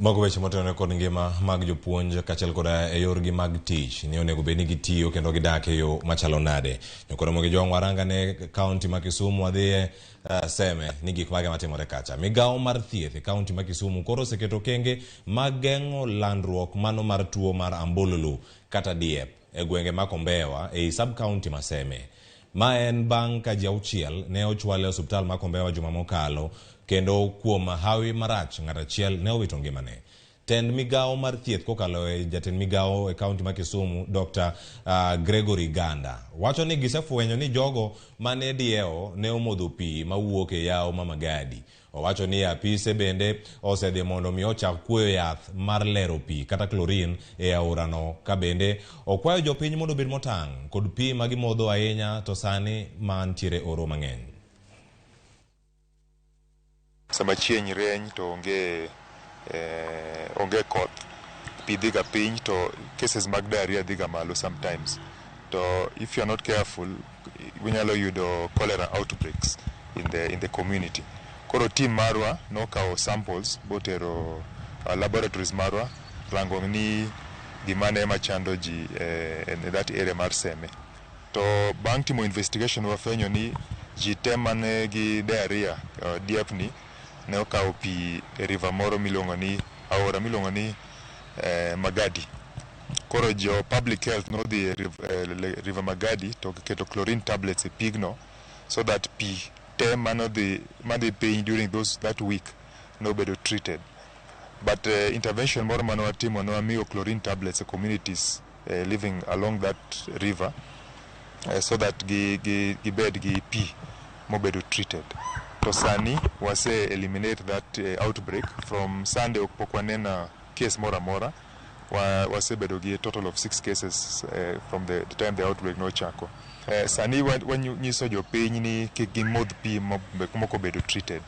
Mago weche motene kod ngima mag jopuonj kachel koda e yorgi mag tich ni onego bed ni gitiyo kendo gidak e yo machalo nade. Nyokoro mogi jong waranga ne Kaunti ma Kisumu adhiye Seme ni gik mage matimore kacha. Migawo mar thieth e Kaunti ma Kisumu koro oseketo kenge mag geng'o landruok mano mar tuo mar ambululu kata diep e gwenge ma Kombewa e sub county ma Seme. Ma en bang' ka ji 6 ne ochwal e osiptal ma Kombewa juma mokalo kendo kuom hawi marach ng'at achiel ne owito ngimane. Tend migawo mar thieth kokalo e jatend migawo e kaunti ma Kisumu Dr. Gregory Ganda wacho ni gisefwenyo ni jogo mane dieo ne omodho pi mawuok e yawo ma Magadi. Owacho ni apise bende osedhi mondo mi ochak kuoyo yath mar lero pi kata chlorine e aorano ka bende okwayo jopiny mondo bed motang' kod pi ma gimodho ahinya to sani mantiere oro mang'eny. Sama chieng' rieny to onge koth, pi dhiga piny to cases mag diarrhea dhiga malo sometimes. To if you are not careful, winyalo yudo cholera outbreaks in the community. Koro team marwa nokawo samples botero laboratories marwa rango ni gimane ema chando ji in that area mar Seme. To bang' timo investigation wafwenyo ni ji te mane gi diarrhea diepni ne okawo pi e river moro miluongo ni aora miluongo ni Magadi. Koro jo public health nodhi e river Magadi to keto chlorine tablets e pigno so that pi te madhi piny during that week no bedo treated. But intervention moro mane watimo ne wamiyo chlorine tablets e communities living along that river so that gibed gi pi mobedo treated. To sani wase eliminate that outbreak. From Sunday pokwanena case mora wase bedo gi a total of 6 cases from the time the outbreak no ochako. Sani when you nyiso jopiny ni kik gimodh pi moko bedo treated.